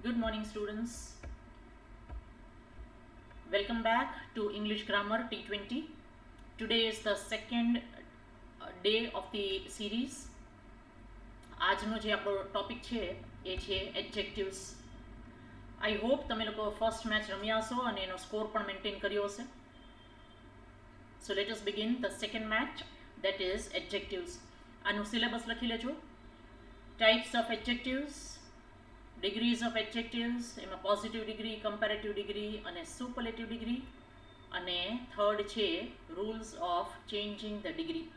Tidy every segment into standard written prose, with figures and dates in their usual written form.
Good morning, students. Welcome back to English Grammar T20. Today is the second day of the series. આજનો જે આપણો topic છે એ છે adjectives. આઈ hope તમે લોકો ફર્સ્ટ મેચ રમ્યા હશો અને એનો સ્કોર પણ મેન્ટેન કર્યો હશે. So let us begin the second match, that is adjectives. આનું સિલેબસ લખી લેજો. Types of adjectives, degrees of adjectives, એમાં પોઝિટિવ ડિગ્રી, કમ્પેરેટિવ ડિગ્રી અને સુપરલેટિવ ડિગ્રી, અને થર્ડ છે rules of changing the degree.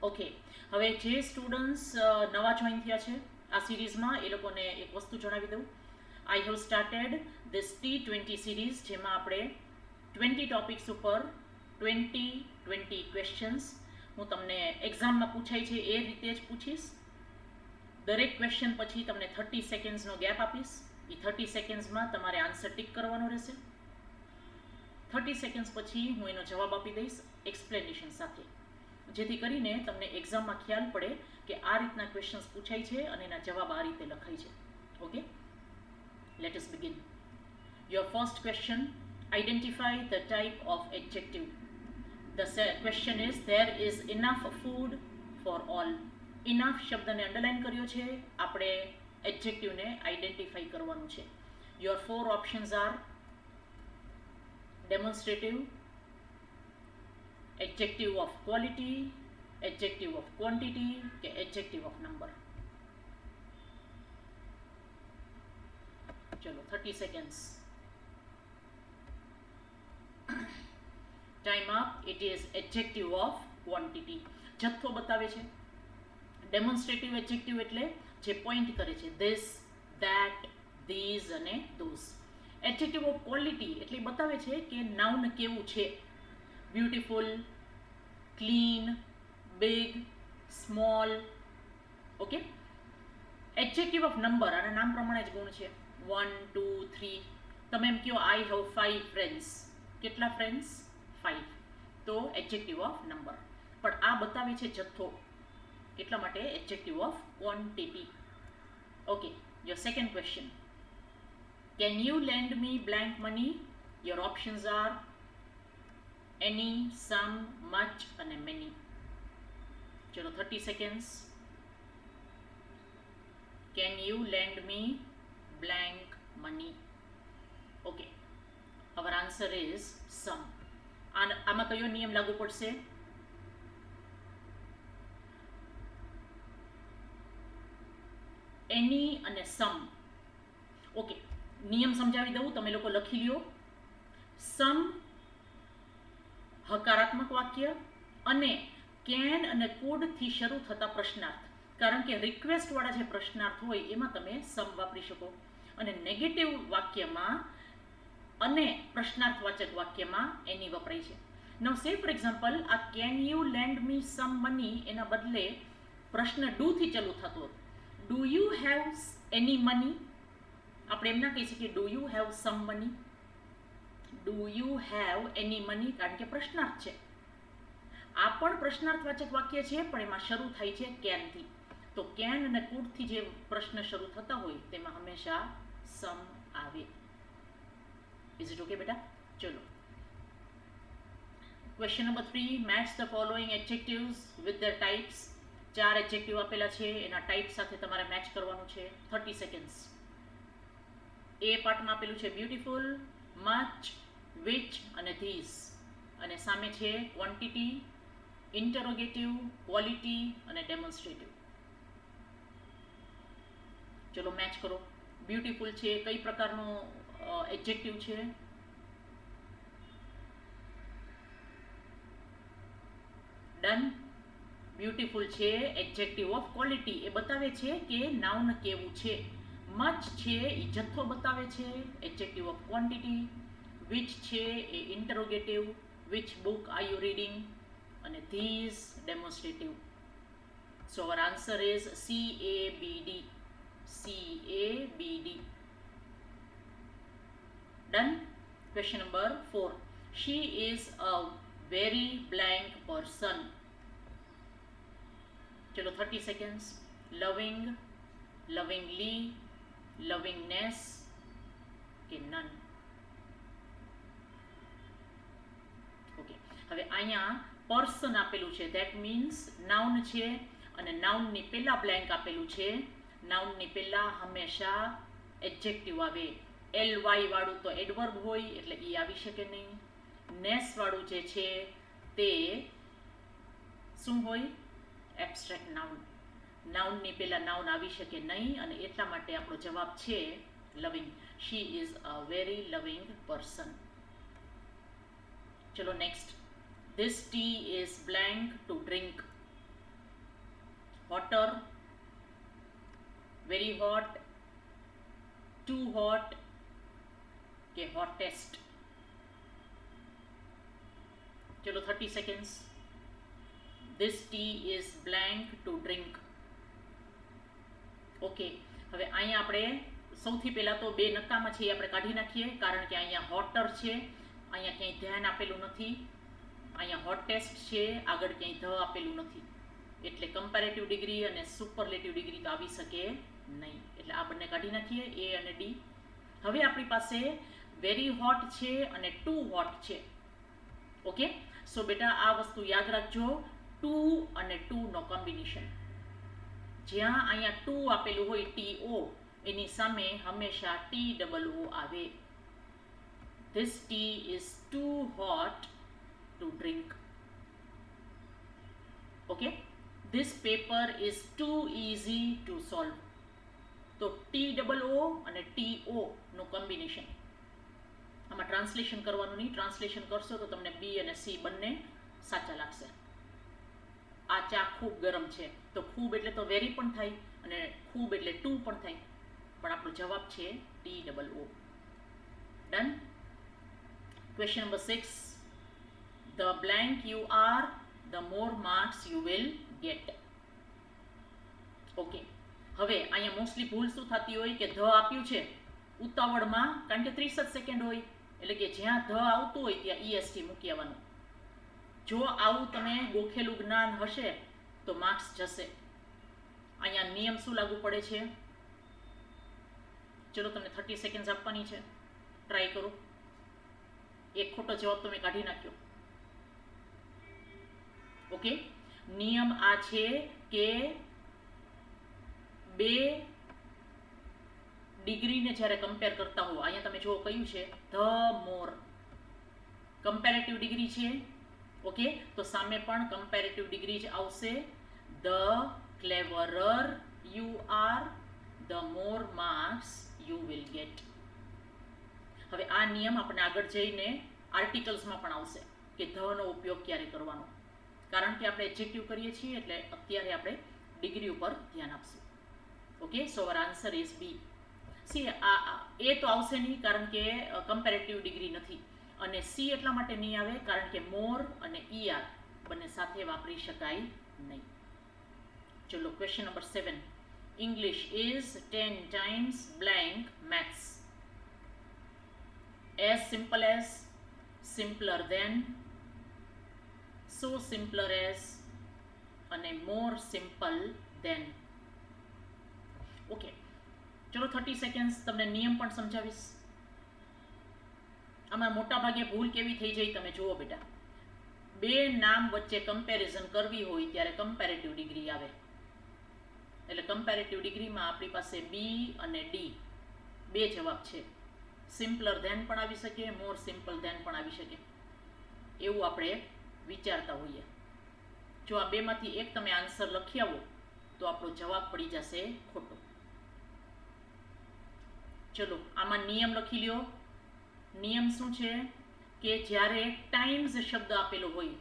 Okay, હવે જે સ્ટુડન્ટ્સ નવા જોઈન થયા છે આ સિરીઝમાં એ લોકોને એક વસ્તુ જણાવી દઉં. I have started this T20 series, જેમાં આપણે 20 ટોપિક્સ ઉપર 20 ક્વેશ્ચન્સ હું તમને એક્ઝામમાં પૂછાય છે એ રીતે જ પૂછીશ. દરેક ક્વેશ્ચન પછી તમને 30 સેકન્ડ્સનો ગેપ આપીશ. એ 30 સેકન્ડ્સમાં તમારે આન્સર ટિક કરવાનો રહેશે. 30 સેકન્ડ્સ પછી હું એનો જવાબ આપી દઈશ એક્સપ્લેનેશન સાથે, જેથી કરીને તમને એક્ઝામમાં ખ્યાલ પડે કે આ રીતના ક્વેશ્ચન્સ પૂછાય છે અને એના જવાબ આ રીતે લખાય છે. Okay, let us begin. Your first question, identify the type of adjective. The question is there is enough food for all. Enough શબ્દને અંડરલાઇન કર્યો છે. આપણે એડજેક્ટિવને આઈડેન્ટિફાઈ કરવાનું છે. Your 4 options R demonstrative, adjective of quality, adjective of quantity કે adjective of number. ચલો 30 seconds. Time up. It is adjective of quantity. જથ્થો બતાવે છે. ડેમોન્સ્ટ્રેટિવ એડજેક્ટિવ એટલે જે પોઈન્ટ કરે છે, this, that, these અને those. એડજેક્ટિવ ઓફ ક્વોલિટી એટલે બતાવે છે કે નાઉન કેવું છે. Beautiful, clean, big, small. Okay. Adjective of number, આના નામ પ્રમાણે જ ગુણ છે. 1, 2, 3. તમે એમ કહો આઈ હેવ 5 ફ્રેન્ડ્સ. કેટલા ફ્રેન્ડ્સ? 5. તો એડજેક્ટિવ ઓફ નંબર. પણ આ બતાવે છે જથ્થો, એટલા માટે adjective of quantity. Okay, your second question. Can you lend me blank money? Your options are any, some, much and many. ચલો 30 seconds. Can you lend me blank money? Okay. Our answer is some. આમાં કયો નિયમ લાગુ પડશે? Any અને some. Okay, નિયમ સમજાવી દઉં, તમે લોકો લખી લ્યો. સમ હકારાત્મક વાક્ય અને કેન અને કુડથી શરૂ થતા પ્રશ્નાર્થ. કારણ કે રિક્વેસ્ટવાળા જે પ્રશ્નાર્થ હોય એમાં તમે સમ વાપરી શકો, અને નેગેટિવ વાક્યમાં અને પ્રશ્નાર્થવાચક વાક્યમાં એની વપરાય છે. નાઉ સે ફોર એક્ઝામ્પલ, આ can you land me some money એના બદલે પ્રશ્ન ડુથી ચાલુ થતો. Do you have any money? આપણે એમ ના કહી શકીએ do you have some money. Do you have any money, કારણ કે પ્રશ્નાર્થ છે. આ પણ પ્રશ્નાર્થવાચક વાક્ય છે, પણ એમાં શરૂ થાય છે કેનથી. તો કેન અને કુડથી જે પ્રશ્ન શરૂ થતા હોય તેમાં હંમેશા સમ આવે. ઇઝ ઇટ ઓકે બેટા? ચલો, question number 3. Match the following adjectives with their types. 4 adjective આપેલા છે, એના ટાઈપ સાથે તમારે મેચ કરવાનું છે. 30 સેકન્ડ્સ. એ પાર્ટમાં આપેલું છે બ્યુટીફુલ, મચ, વિચ અને ધીસ, અને સામે છે ક્વોન્ટિટી, ઇન્ટરોગેટિવ, ક્વોલિટી અને ડેમોન્સ્ટ્રેટિવ. ચલો મેચ કરો. બ્યુટીફુલ છે, કઈ પ્રકારનો એડજેક્ટિવ છે? ડન. બ્યુટીફુલ છે એડજેક્ટિવ ઓફ ક્વોલિટી, એ બતાવે છે કે નાઉન કેવું છે. મચ છે એ જથ્થો બતાવે છે, એડજેક્ટિવ ઓફ ક્વોન્ટિટી. વિચ છે એ interrogative, which book are you reading, અને this demonstrative. So our answer is CABD. CABD. Done. Question number 4. She is a very blank person. ચલો 30 seconds. Loving, lovingly, lovingness, કે none. Okay, હવે અહીંયા person આપેલું છે, that means noun છે, અને નાઉનની પહેલા બ્લેન્ક આપેલું છે. નાઉનની પહેલા હંમેશા એડજેક્ટિવ આવે. ly વાળું તો એડવર્બ હોય એટલે એ આવી શકે નહીં. નેસ વાળું જે છે તે શું હોય? Abstract noun. નાઉનની પહેલા નાઉન આવી શકે નહીં, અને એટલા માટે આપણો જવાબ છે લવિંગ. શી ઇઝ અ વેરી લવિંગ પર્સન. ચલો next. This tea is blank to drink. Hotter, very hot, too hot કે hottest. ચલો 30 seconds. This tea is blank to drink. Okay, હવે અહીંયા આપણે સૌથી પહેલા તો બે નકામા છે એ આપણે કાઢી નાખીએ, કારણ કે અહીંયા હોટર છે, અહીંયા ક્યાંય ધ્યાન આપેલું નથી. અહીંયા હોટેસ્ટ છે, આગળ ક્યાંય ધ આપેલું નથી, એટલે કમ્પેરેટિવ ડિગ્રી અને સુપરલેટિવ ડિગ્રી તો આવી શકે નહીં. એટલે આ બંને કાઢી નાખીએ, એ અને ડી. હવે આપણી પાસે વેરી હોટ છે અને ટુ હોટ છે. ઓકે, સો બેટા આ વસ્તુ યાદ રાખજો, ટુ અને ટુ નો કોમ્બિનેશન. જ્યાં અહીંયા ટુ આપેલું હોય TO, એની સામે હંમેશા TOO આવે. This tea is too hot to drink. Okay, this paper is too easy to solve. તો TOO અને TO નો કોમ્બિનેશન. આમાં ટ્રાન્સલેશન કરવાનું નહીં, ટ્રાન્સલેશન કરશો તો તમને B અને C બંને સાચા લાગશે. આ ચા ખૂબ ગરમ છે, તો ખૂબ એટલે તો વેરી પણ થાય, અને ખૂબ એટલે ટુ પણ થાય, પણ આપણો જવાબ છે TOO. Done. Question number 6. The blank you are, the more marks you will get. Okay, હવે અહીંયા મોસ્ટલી ભૂલ શું થતી હોય કે ધ આપ્યું છે ઉતાવળમાં, કારણ કે 30 જ સેકન્ડ હોય, એટલે કે જ્યાં ધ આવતું હોય ત્યાં EST મૂકી આવવાનું. જો આવું તમે ગોખેલું જ્ઞાન હશે તો માર્ક્સ જશે. અહીંયા નિયમ શું લાગુ પડે છે? ચલો તમને 30 સેકન્ડ આપવાની છે, ટ્રાય કરો. એક ખોટો જવાબ તમે કાઢી નાખ્યો. ઓકે, નિયમ આ છે કે બે ડિગ્રીને જ્યારે કમ્પેર કરતા હો, અહીંયા તમે જો કહ્યું છે ધ મોર, કમ્પેરેટિવ ડિગ્રી છે. ઓકે, તો સામે પણ કમ્પેરેટિવ ડિગ્રી જ આવશે. The cleverer you are, the more marks you will get. હવે આ નિયમ આપણે આગળ જઈને આર્ટિકલ્સમાં પણ આવશે કે ધનો ઉપયોગ ક્યારે કરવાનો, કારણ કે આપણે એડજેક્ટિવ કરીએ છીએ, એટલે અત્યારે આપણે ડિગ્રી ઉપર ધ્યાન આપશું. Okay, so our answer is B. C એ તો આવશે નહીં, કારણ કે કમ્પેરેટિવ ડિગ્રી નથી, અને સી એટલા માટે નહીં આવે કારણ કે મોર અને ER બંને સાથે વાપરી શકાય નહીં. ચલો question number 7. English is 10 times blank maths. As simple as, simpler than, so simpler as, અને more simple than. ઓકે, ચલો 30 સેકન્ડ્સ તમને નિયમ પણ સમજાવીશ. આમાં મોટા ભાગે ભૂલ કેવી થઈ જાય તમે જુઓ બેટા. બે નામ વચ્ચે કમ્પેરિઝન કરવી હોય ત્યારે કમ્પેરેટિવ ડિગ્રી આવે. એટલે કમ્પેરેટિવ ડિગ્રીમાં આપણી પાસે બી અને ડી બે જવાબ છે. સિમ્પલર ધેન પણ આવી શકે, મોર સિમ્પલ ધેન પણ આવી શકે, એવું આપણે વિચારતા હોઈએ. જો આ બેમાંથી એક તમે આન્સર લખી આવો તો આપણો જવાબ પડી જશે ખોટો. ચલો આમાં નિયમ લખી લ્યો. નિયમ શું છે કે જ્યારે ટાઈમ્સ શબ્દ આપેલો હોય,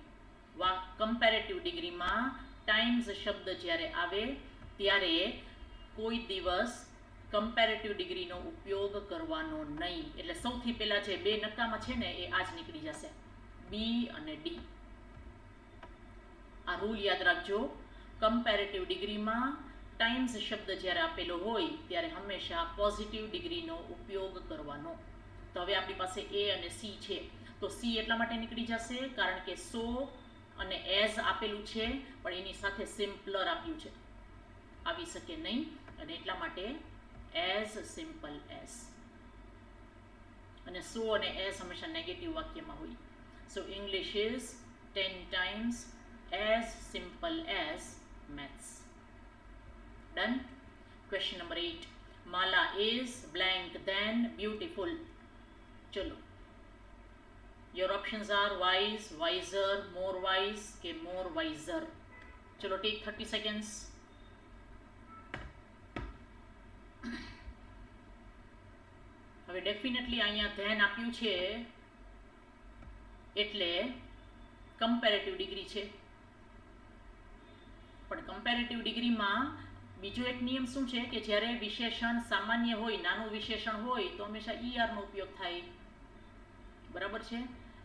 કમ્પેરેટિવ ડિગ્રીમાં ટાઈમ્સ શબ્દ જ્યારે આવે ત્યારે કોઈ દિવસ કમ્પેરેટિવ ડિગ્રીનો ઉપયોગ કરવાનો નહીં. એટલે સૌથી પહેલા જે બે નકામા છે ને એ આજ નીકળી જશે, બી અને ડી. આ રૂલ યાદ રાખજો. કમ્પેરેટિવ ડિગ્રીમાં ટાઈમ્સ શબ્દ જ્યારે આપેલો હોય ત્યારે હંમેશા પોઝિટિવ ડિગ્રીનો ઉપયોગ કરવાનો. તો હવે આપણી પાસે એ અને સી છે, તો સી એટલા માટે નીકળી જશે કારણ કે સો અને એઝ આપેલું છે, પણ એની સાથે સિમ્પલર આપ્યું છે, આવી શકે નહીં, અને એટલા માટે એઝ સિમ્પલ એઝ. અને સો અને એસ હંમેશા નેગેટિવ વાક્યમાં હોય. સો English is 10 times as simple as maths. Done. Question number 8. Mala is blank than beautiful. ચલો, your options are wise, wiser, more wise કે more wiser. ચલો, take 30 seconds. હવે definitely અહીંયા ધ્યાન આપ્યું છે એટલે કમ્પેરેટિવ ડિગ્રી છે, પણ કમ્પેરેટિવ ડિગ્રીમાં બીજો એક નિયમ શું છે કે જ્યારે વિશેષણ સામાન્ય હોય, નાનું વિશેષણ હોય તો હંમેશા ઈઆરનો ઉપયોગ થાય. બરાબર છે?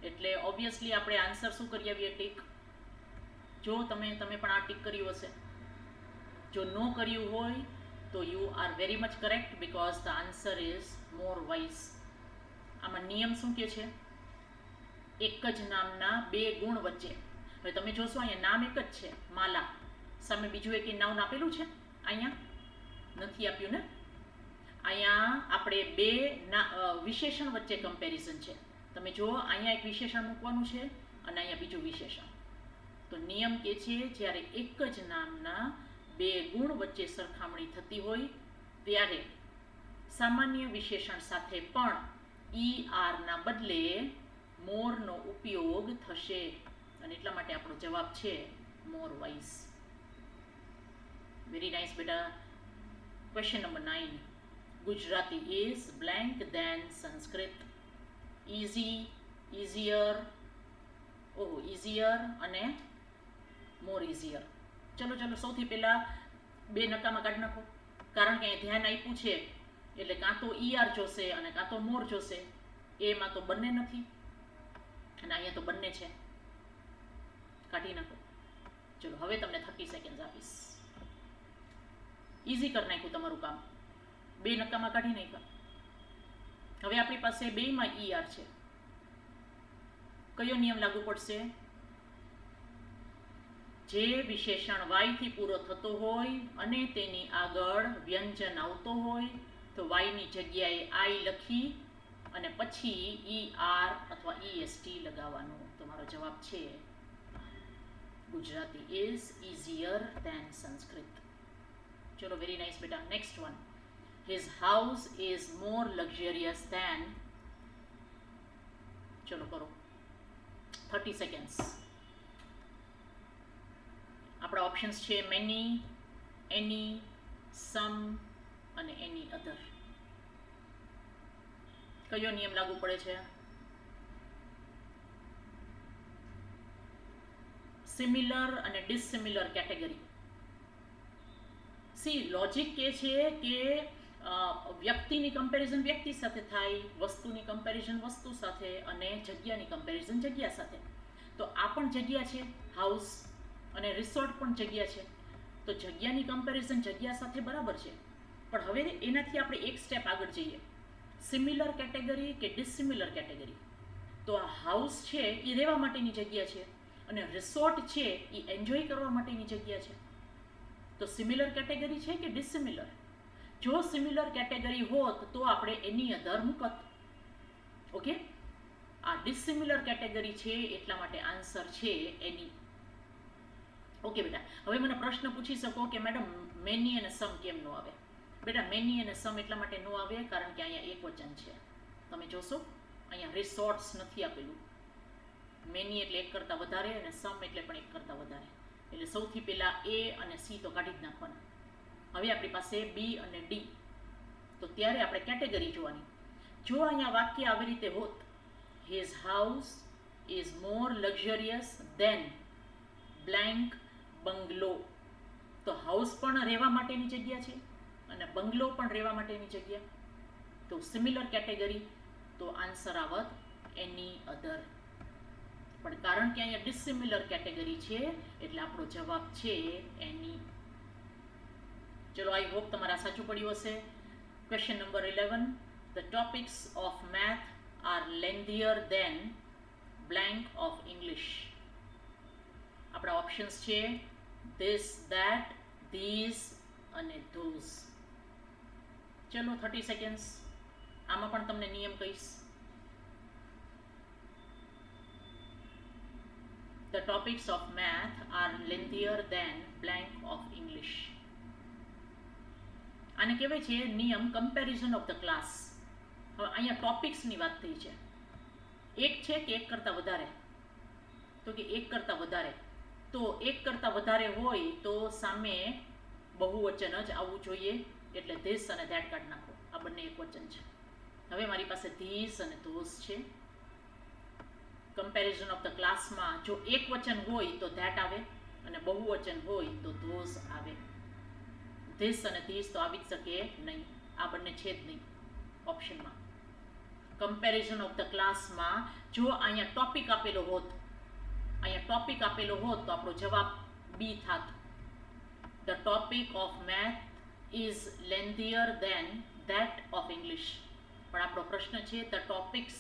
એટલે ઓબ્વિયસલી આપણે આન્સર શું કરી આવીએ? ટીક. જો તમે પણ આ ટીક કર્યું હશે. જો નો કર્યું હોય તો you are very much correct because the answer is more wise. આમાં નિયમ શું કહે છે? એક જ નામના બે ગુણ વચ્ચે. હવે તમે જોશો અહીંયા નામ એક જ છે માલા, સામે બીજું એક નાઉન આપેલું છે, અહીંયા નથી આપ્યું ને. અહીંયા આપણે બે વિશેષણ વચ્ચે કમ્પેરિઝન છે. તમે જુઓ, અહીંયા એક વિશેષણ મૂકવાનું છે અને અહીંયા બીજું વિશેષણ. તો નિયમ કે છે જ્યારે એક જ નામના બે ગુણ વચ્ચે સરખામણી થતી હોય ત્યારે સામાન્ય વિશેષણ સાથે પણ ER ના બદલે મોરનો ઉપયોગ થશે, અને એટલા માટે આપણો જવાબ છે મોર વાઇઝ. વેરી નાઇસ બેટા. Question number 9. Gujarati is blank than Sanskrit. Easy, easier, easier અને મોર ઇઝીયર. ચલો સૌથી પહેલા બે નકામાં કાઢી નાખો, કારણ કે અહીં ધ્યાન આપ્યું છે એટલે કાં તો ER જોશે અને કાં તો મોર જોશે. એમાં તો બંને નથી અને અહીંયા તો બંને છે. કાઢી નાખો. ચલો, હવે તમને 30 સેકન્ડ આપીશ. ઇઝી કરી નાખ્યું તમારું કામ. બે નકામાં કાઢી નાખ્યા. હવે આપણી પાસે બેમાં ER છે. કયો નિયમ લાગુ પડશે? જે વિશેષણ y થી પૂરો થતો હોય અને તેની આગળ વ્યંજન આવતો હોય તો y ની જગ્યાએ I લખી અને પછી ER અથવા EST લગાવવાનું. તમારો જવાબ છે Gujarati is easier than Sanskrit. ચલો, વેરી નાઇસ બેટા. Next one. His house is more luxurious than. ચલો કરો, 30 seconds. આપણા ઓપ્શન્સ છે મેની, એની, સમ અને એની અધર. કયો નિયમ લાગુ પડે છે? સિમિલર અને ડિસિમિલર કેટેગરી. લોજિક કે છે કે વ્યક્તિની કમ્પેરિઝન વ્યક્તિ સાથે થાય, વસ્તુની કમ્પેરિઝન વસ્તુ સાથે અને જગ્યાની કમ્પેરિઝન જગ્યા સાથે. તો આ પણ જગ્યા છે, હાઉસ, અને રિસોર્ટ પણ જગ્યા છે. તો જગ્યાની કમ્પેરિઝન જગ્યા સાથે બરાબર છે, પણ હવે એનાથી આપણે એક સ્ટેપ આગળ જઈએ. સિમિલર કેટેગરી કે ડિસિમિલર કેટેગરી. તો આ હાઉસ છે એ રહેવા માટેની જગ્યા છે અને રિસોર્ટ છે એ એન્જોય કરવા માટેની જગ્યા છે. તો સિમિલર કેટેગરી છે કે ડિસિમિલર? જો સિમિલર કેટેગરી હોત તો આપણે એની અધર મૂકત. ઓકે, આ ડિસિમિલર કેટેગરી છે એટલા માટે આન્સર છે એની. ઓકે બેટા, હવે મને પ્રશ્ન પૂછી શકો કે મેડમ મેની અને સમ કેમ ન આવે? બેટા, મેની અને સમ એટલા માટે ન આવે કારણ કે અહીંયા એક વચન છે. તમે જોશો અહીંયા રિસોર્ટ્સ નથી આપેલું. મેની એટલે એક કરતાં વધારે અને સમ એટલે પણ એક કરતાં વધારે. એટલે સૌથી પહેલાં A અને C તો કાઢી જ નાખવાના. હવે આપણી પાસે B અને D. તો ત્યારે આપણે કેટેગરી જોવાની. જો અહીંયા વાક્ય આવી રીતે હોત, his house is more luxurious than blank bungalow, તો હાઉસ પણ રહેવા માટેની જગ્યા છે અને બંગલો પણ રહેવા માટેની જગ્યા. તો સિમિલર કેટેગરી, તો આન્સર આવત એની અધર. પણ કારણ કે અહીંયા ડિસિમિલર કેટેગરી છે એટલે આપણો જવાબ છે એની. ચલો, આઈ હોપ તમારા સાચું પડ્યું હશે. Question number 11. The topics of math are lengthier than blank of English. આપણા ઓપ્શન્સ છે this, that, these અને those. ચલો 30 સેકન્ડ્સ. આમાં પણ તમને નિયમ કહીશ. The topics of math are lengthier than blank of English. આને કહેવાય છે નિયમ કમ્પેરિઝન ઓફ ધ ક્લાસ. હવે અહીંયા ટોપિક્સની વાત થઈ છે. એક છે કે એક કરતાં વધારે, તો કે એક કરતાં વધારે, તો એક કરતાં વધારે હોય તો સામે બહુવચન જ આવવું જોઈએ, એટલે ધીસ અને ધેટ કાઢી નાખો. આ બંને એક વચન છે. હવે મારી પાસે ધીસ અને ધોસ છે. કમ્પેરિઝન ઓફ ધ ક્લાસમાં જો એક વચન હોય તો ધેટ આવે અને બહુવચન હોય તો ધોસ આવે. ધીસ અને ધીસ તો આવી જ શકે નહીં, આ બંને છે જ નહીં ઓપ્શનમાં. કમ્પેરિઝન ઓફ ધ ક્લાસમાં જો અહીંયા ટોપિક આપેલો હોત, અહીંયા ટોપિક આપેલો હોત તો આપણો જવાબ બી થાત. The topic of math is lengthier than that of English. પણ આપણો પ્રશ્ન છે ધ ટોપિક્સ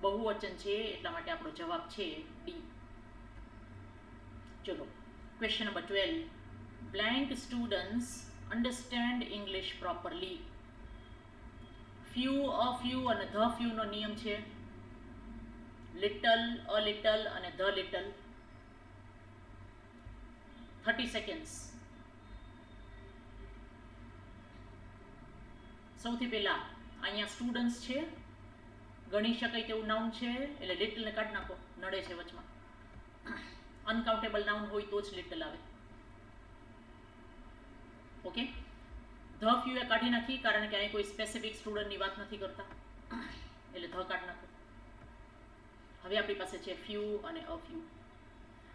બહુવચન છે, એટલા માટે આપણો જવાબ છે ડી. ચલો question number 12. Blank students understand English properly. Few, a few અને the few નો નિયમ છે. little, a little અને the little. 30 seconds. સૌથી પહેલા અહીંયા સ્ટુડન્ટ્સ છે, ગણી શકાય તેવું નાઉન છે, એટલે લિટલને કાઢી નાખો, નડે છે વચમાં. અનકાઉન્ટેબલ નાઉન હોય તો જ લિટલ આવે. ઓકે, ધ ફ્યુ એ કાઢી નાખી કારણ કે અહીં કોઈ સ્પેસિફિક સ્ટુડન્ટની વાત નથી કરતા, એટલે ધ કાઢી નાખો. હવે આપણી પાસે છે ફ્યુ અને અ ફ્યુ.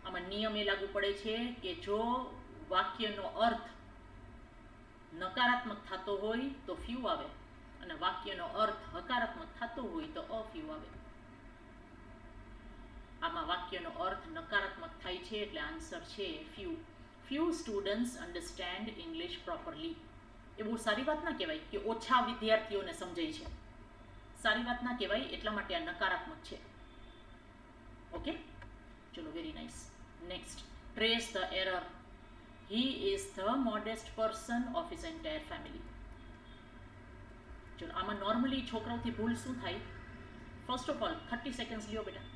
આમાં નિયમ એ લાગુ પડે છે કે જો વાક્યનો અર્થ નકારાત્મક થતો હોય તો ફ્યુ આવે અને વાક્યનો અર્થ હકારાત્મક થતો હોય તો અ ફ્યુ આવે. આમાં વાક્યનો અર્થ નકારાત્મક થાય છે એટલે આન્સર છે few. Few students understand English properly. એ બહુ સારી વાત ના કહેવાય કે ઓછા વિદ્યાર્થીઓને સમજાય છે. સારી વાત ના કહેવાય, એટલા માટે આ નકારાત્મક છે. ઓકે, ચલો, very nice. Next, trace the error. He is the modest person of his entire family. ચલો, આમાં નોર્મલી છોકરાઓથી ભૂલ શું થાય? ફર્સ્ટ ઓફ ઓલ 30 સેકન્ડ્સ લ્યો બેટા,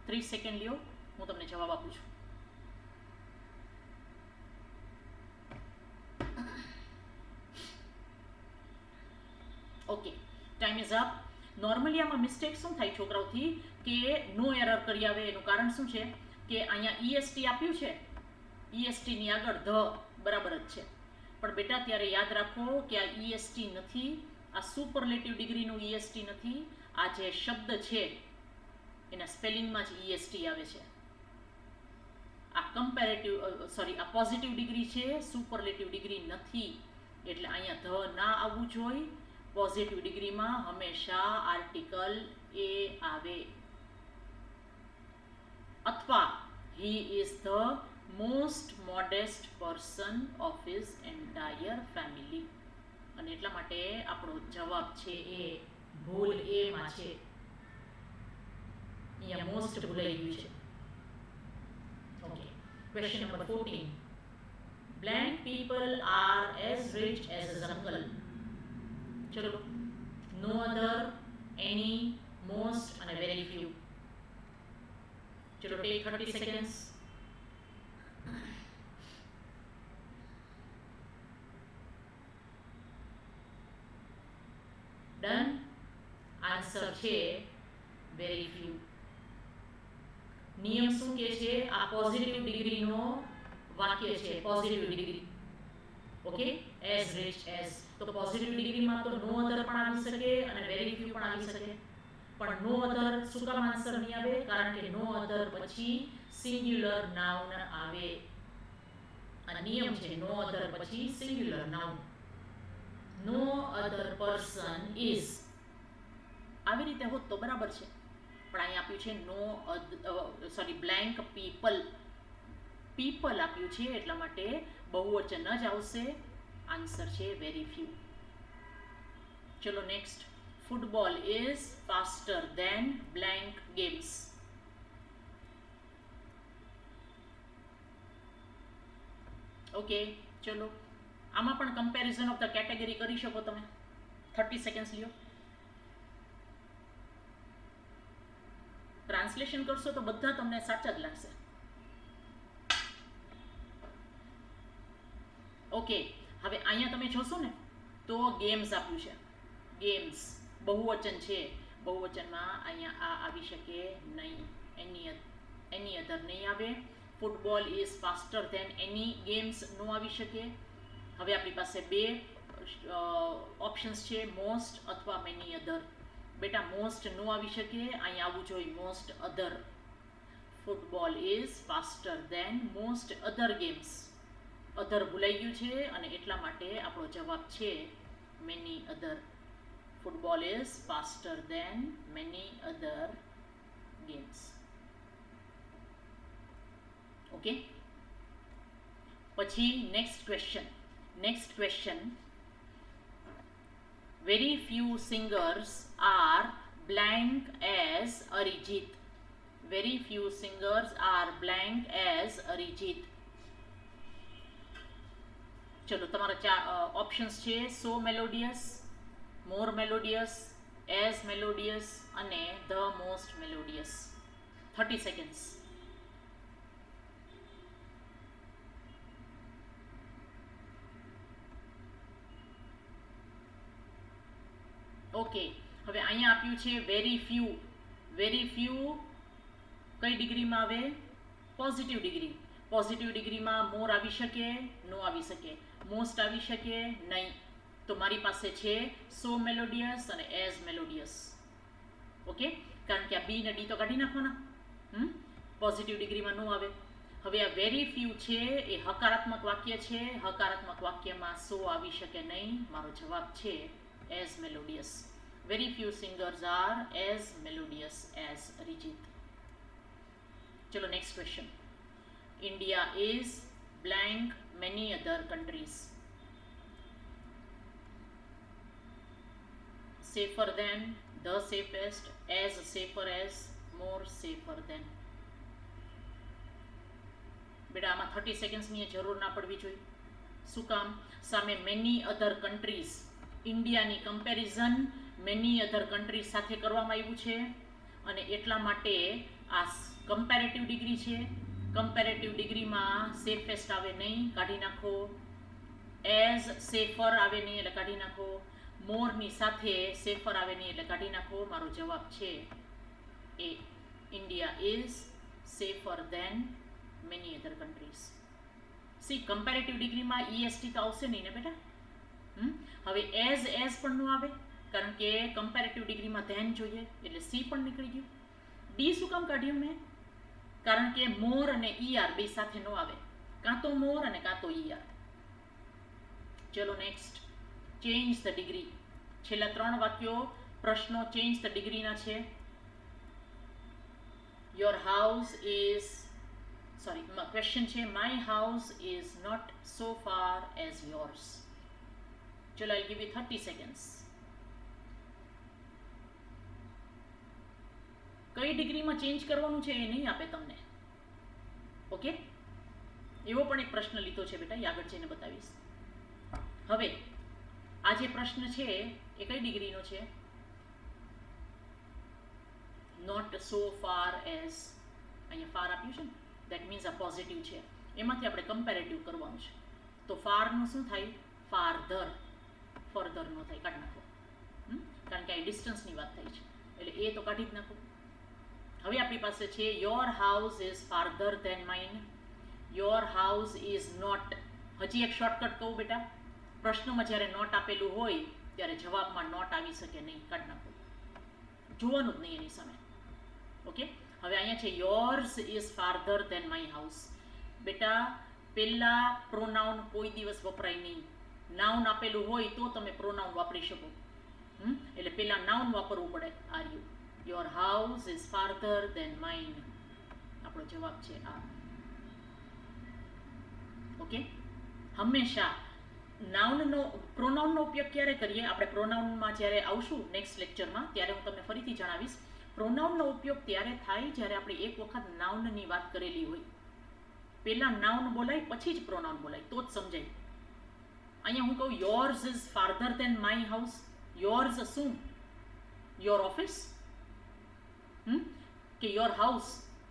30 સેકન્ડ લ્યો, હું તમને જવાબ આપું છું. Okay, time is up. Normally આમાં મિસ્ટેક શું થાય છોકરાઓથી કે નો એરર કરી આવે. એનું કારણ શું છે કે અહીંયા EST આપ્યું છે, ESTની આગળ ધ બરાબર જ છે, પણ બેટા ત્યારે યાદ રાખો કે આ EST નથી, આ સુપરલેટિવ ડિગ્રીનું EST નથી. આ જે શબ્દ છે એના સ્પેલિંગમાં જ EST આવે છે. આ આ પોઝિટિવ ડિગ્રી છે, સુપરલેટિવ ડિગ્રી નથી, એટલે અહીંયા ધ ના આવવું જોઈએ. પોઝિટિવ ડિગ્રીમાં હંમેશા આર્ટિકલ એ આવે, અથવા he is the most modest person of his entire family. અને એટલા માટે આપણો જવાબ છે એ. ભૂલ એ માં છે, અહીંયા મોસ્ટ ભૂલાઈ ગયું છે. Okay, question number 14. Blank people are as rich as his uncle. ચલો, no other, any, most અને very few. ચલો, take 30 seconds. ડન. આન્સર છે વેરી ફ્યુ. નિયમ શું કહે છે? આ પોઝિટિવ ડિગ્રીનો વાક્ય છે, positive degree. Okay, as rich as, તો પોઝિટિવ ડિગ્રીમાં તો નો અધર પણ આવી શકે અને વેરી ફ્યુ પણ આવી શકે, પણ નો અધર શું કામ આન્સર નહીં આવે? કારણ કે નો અધર પછી સિંગ્યુલર નાઉન આવે. આ નિયમ છે, નો અધર પછી singular noun. No other person is, આવી રીતે હોત તો બરાબર છે, પણ અહીં આપ્યું છે બ્લેન્ક પીપલ. પીપલ આપ્યું છે એટલા માટે બહુવચન જ આવશે. આન્સર છે વેરી ફ્યુ. ચલો next. Football is faster than blank games. Okay, ચલો, આમાં પણ કમ્પેરિઝન ઓફ ધ કેટેગરી કરી શકો તમે. 30 સેકન્ડ્સ લ્યો. ટ્રાન્સલેશન કરશો તો બધા તમને સાચા જ લાગશે. ઓકે, હવે અહીંયા તમે જોશો ને તો ગેમ્સ આપ્યું છે. ગેમ્સ બહુવચન છે. બહુવચનમાં અહીંયા આ આવી શકે નહીં. એની અધર નહીં આવે. Football is faster than any games નો આવી શકે. હવે આપણી પાસે બે ઓપ્શન્સ છે, મોસ્ટ અથવા મેની અધર. બેટા મોસ્ટ નો આવી શકે, અહીંયા આવવું જોઈએ most other. Football is faster than most other games. Other ભૂલાઈ ગયું છે અને એટલા માટે આપણો જવાબ છે many other. Football is faster than many other games. Okay, પછી next question. Very few singers are blank as Arijit. Very few singers are blank as Arijit. ચલો, તમારા ઓપ્શન્સ છે સો મેલોડિયસ, મોર મેલોડિયસ, એઝ મેલોડિયસ અને ધ મોસ્ટ મેલોડિયસ. 30 સેકન્ડ્સ. ઓકે, હવે અહીંયા આપ્યું છે વેરી ફ્યુ. વેરી ફ્યુ કઈ ડિગ્રીમાં આવે? Positive degree. પોઝિટિવ ડિગ્રીમાં મોર આવી શકે, નો આવી શકે. મોસ્ટ આવી શકે નહીં. તો મારી પાસે છે સો મેલોડિયસ અને એઝ મેલોડિયસ. ઓકે, કારણ કે આ બી ને ડી તો કાઢી નાખવાના. પોઝિટિવ ડિગ્રીમાં નો આવે. હવે આ વેરી ફ્યુ છે એ હકારાત્મક વાક્ય છે. હકારાત્મક વાક્યમાં સો આવી શકે નહીં. મારો જવાબ છે as melodious. Very few singers are as melodious as Arijit. ચલો, next question. India is blank many other countries. Safer than, the safest, as safer as, more safer than. બેટા આમાં 30 સેકન્ડ્સની જરૂર ના પડવી જોઈએ. શું કામ? સામે મેની અધર કન્ટ્રીઝ, ઇન્ડિયાની કમ્પેરિઝન મેની અધર કન્ટ્રીઝ સાથે કરવામાં આવ્યું છે અને એટલા માટે આ કમ્પેરેટિવ ડિગ્રી છે. કમ્પેરેટિવ ડિગ્રીમાં સેફેસ્ટ આવે નહીં, કાઢી નાખો. એઝ સેફર આવે નહીં એટલે કાઢી નાખો. મોરની સાથે સેફર આવે નહીં એટલે કાઢી નાખો. મારો જવાબ છે A. India is safer than many other countries. C comparative ડિગ્રીમાં EST તો આવશે નહીં ને બેટા. હવે એઝ પણ ન આવે કારણ કે કમ્પેરેટિવ ડિગ્રીમાં ધેન જોઈએ એટલે સી પણ નીકળી ગયું. ડી શું કામ કાઢ્યું મેં? કારણ કે મોર અને ER બે સાથે નો આવે. કાં તો મોર અને કાં તો ER. ચલો નેક્સ્ટ. Change the degree. છેલ્લા 3 વાક્યો પ્રશ્નો ચેન્જ ધ ડિગ્રીના છે. યોર હાઉસ ઇઝ ક્વેશ્ચન છે my house is not so far as yours. ચલો આઈ ગીવ યુ 30 સેકન્ડ્સ. કઈ ડિગ્રીમાં ચેન્જ કરવાનું છે એ નહીં આપે તમને. ઓકે, એવો પણ એક પ્રશ્ન લીધો છે બેટા, એ આગળ જઈને બતાવીશ. હવે આ જે પ્રશ્ન છે એ કઈ ડિગ્રીનો છે? Not so far as. અહીંયા ફાર આપ્યું છે ને, દેટ મીન્સ આ પોઝિટિવ છે. એમાંથી આપણે કમ્પેરેટિવ કરવાનું છે. તો ફારનું શું થાય? ફારધર. ફર્ધર નો થાય, કાઢી નાખો. કારણ કે આ ડિસ્ટન્સની વાત થાય છે એટલે એ તો કાઢી જ નાખો. હવે આપણી પાસે છે your house is farther than mine. Your house is not. હજી એક શોર્ટકટ કહું બેટા, પ્રશ્નોમાં જ્યારે નોટ આપેલું હોય ત્યારે જવાબમાં નોટ આવી શકે નહીં, કાઢી નાખો. જોવાનું જ નહીં એની સામે. ઓકે, હવે અહીંયા છે yours is farther than my house. બેટા પહેલા પ્રોનાઉન કોઈ દિવસ વપરાય નહીં. નાઉન આપેલું હોય તો તમે પ્રોનાઉન વાપરી શકો. એટલે પહેલા નાઉન વાપરવું પડે. Are you. Your house is farther than mine. આપણો જવાબ છે આ. ઓકે, હંમેશા નાઉનનો પ્રોનાઉનનો ઉપયોગ ક્યારે કરીએ? આપણે પ્રોનાઉનમાં જ્યારે આવશું નેક્સ્ટ લેક્ચરમાં ત્યારે હું તમને ફરીથી જણાવીશ. પ્રોનાઉનનો ઉપયોગ ત્યારે થાય જ્યારે આપણે એક વખત નાઉનની વાત કરેલી હોય. પહેલા નાઉન બોલાય પછી જ પ્રોનાઉન બોલાય તો જ સમજાય. અહીંયા હું કહું yours is farther than my house. Yours શું? યોર ઓફિસ કે યોર હાઉસ?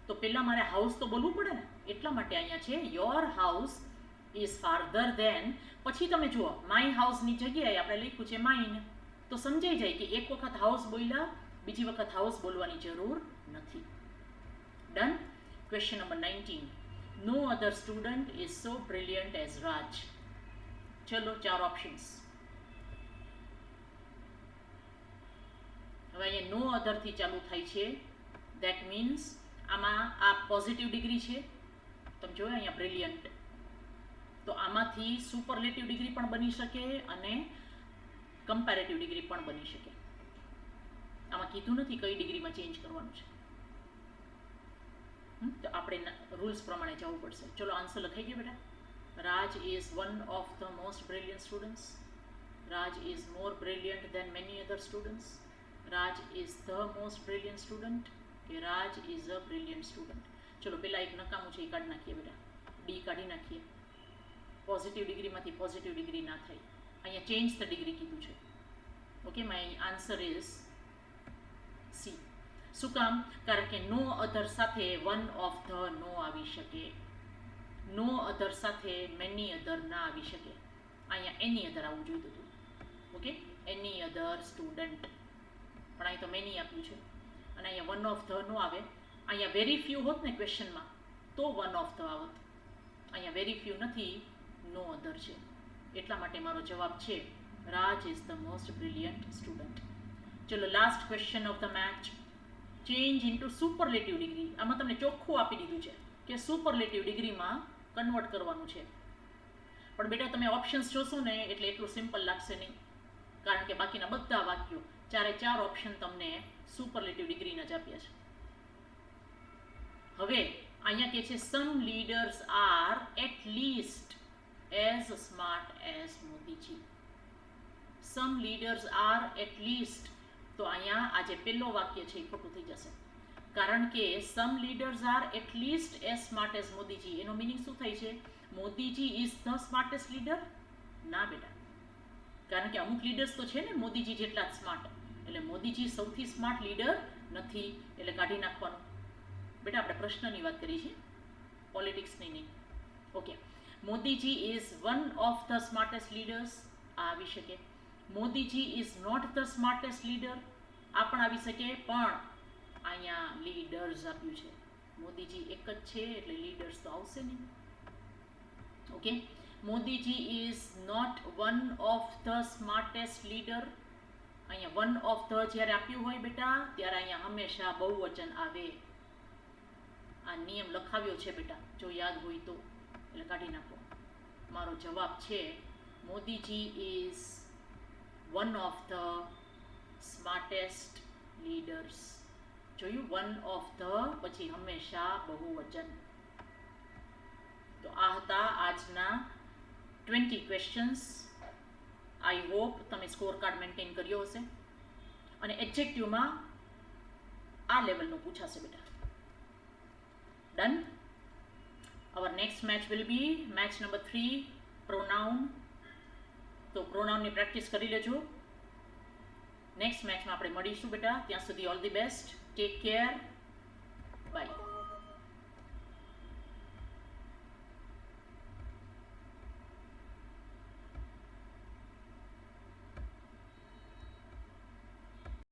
તો પહેલા મારે હાઉસ તો બોલવું પડે ને, એટલા માટે અહીંયા છે your house is farther than, પછી તમે જુઓ માય હાઉસની જગ્યાએ આપણે લખ્યું છે માઇન, તો સમજાઈ જાય કે એક વખત હાઉસ બોલ્યા બીજી વખત હાઉસ બોલવાની જરૂર નથી. Done. Question number 19. No other student is so brilliant as Raj. ચલો 4 ઓપ્શન્સ. હવે અહીંયા નો અધરથી ચાલુ થાય છે, દેટ મીન્સ આમાં આ પોઝિટિવ ડિગ્રી છે, તમે જોયો અહીંયા બ્રિલિયન્ટ, તો આમાંથી સુપરલેટિવ ડિગ્રી પણ બની શકે અને કમ્પેરેટિવ ડિગ્રી પણ બની શકે. આમાં કીધું નથી કઈ ડિગ્રીમાં ચેન્જ કરવાનું છે, તો આપણે રૂલ્સ પ્રમાણે જવું પડશે. ચલો આન્સર લખાઈ ગયો બેટા. Raj is one of the most brilliant students. Raj is more brilliant than many other students. Raj is the most brilliant student. કે Raj is a brilliant student. ચલો પેલા એક નકામું છે એ કાઢી નાખીએ બેટા, ડી કાઢી નાખીએ. પોઝિટિવ ડિગ્રીમાંથી પોઝિટિવ ડિગ્રી ના થાય, અહીંયા ચેન્જ ધ ડિગ્રી કીધું છે. Okay, my answer is C. શું કામ? કારણ કે નો અધર સાથે વન ઓફ ધ નો આવી શકે, નો અધર સાથે મેની અધર ના આવી શકે. અહીંયા એની અધર આવવું જોઈતું હતું. ઓકે, એની અધર સ્ટુડન્ટ, પણ અહીં તો મેની આપ્યું છે અને અહીંયા વન ઓફ ધ નો આવે. અહીંયા વેરી ફ્યુ હોત ને ક્વેશ્ચનમાં તો વન ઓફ ધ આવત, અહીંયા વેરી ફ્યુ નથી, નો અધર છે, એટલા માટે મારો જવાબ છે Raj is the most brilliant student. ચલો last question of the match. Change into superlative degree. આમાં તમને ચોખ્ખું આપી દીધું છે કે સુપરલેટિવ ડિગ્રીમાં કન્વર્ટ કરવાનું છે, પણ બેટા તમે ઓપ્શન્સ જોશો ને એટલે એટલું સિમ્પલ લાગશે નહીં, કારણ કે બાકીના બધા વાક્યો 4 ઓપ્શન તમને સુપરલેટિવ ડિગ્રીના જ આપ્યા છે. હવે અહીંયા કે છે some leaders are at least as smart as Modiji. Some leaders are at least, તો અહીંયા આ જે પહેલો વાક્ય છે એ ખોટું થઈ જશે, કારણ કે some leaders are at least as smart as Modiji, એનો મિનિંગ શું થાય છે? Modiji is the smartest leader? ના બેટા, કારણ કે અમુક લીડર્સ તો છે ને મોદીજી જેટલા જ સ્માર્ટ, એટલે મોદીજી સૌથી સ્માર્ટ લીડર નથી, એટલે કાઢી નાખવાનું. બેટા આપણે પ્રશ્નની વાત કરી છે, પોલિટિક્સની નહીં. Okay, Modiji is one of the smartest leaders, આ આવી શકે. Modiji is not the smartest leader, આ પણ આવી શકે, પણ અહીંયા લીડર્સ આપ્યું છે, મોદીજી એક જ છે એટલે લીડર્સ તો આવશે નહીં. Okay, Modiji is not one of the smartest leader, અહીંયા વન ઓફ ધ જ્યારે આપ્યું હોય બેટા ત્યારે અહીંયા હંમેશા બહુવચન આવે. આ નિયમ લખાવ્યો છે બેટા, જો યાદ હોય તો, એટલે કાઢી નાખો. મારો જવાબ છે Modiji is one of the smartest leaders. જોયું, વન ઓફ ધ પછી હંમેશા બહુવચન. તો આ હતા આજના 20 ક્વેશ્ચન્સ. આઈ હોપ તમે સ્કોર કાર્ડ મેન્ટેન કર્યો હશે, અને એડજેક્ટિવમાં આ લેવલનું પૂછાશે બેટા. Done. Our next match will be match number 3, pronoun. તો પ્રોનાઉનની પ્રેક્ટિસ કરી લેજો. નેક્સ્ટ મેચમાં આપણે મળીશું બેટા, ત્યાં સુધી all the best, take care, by.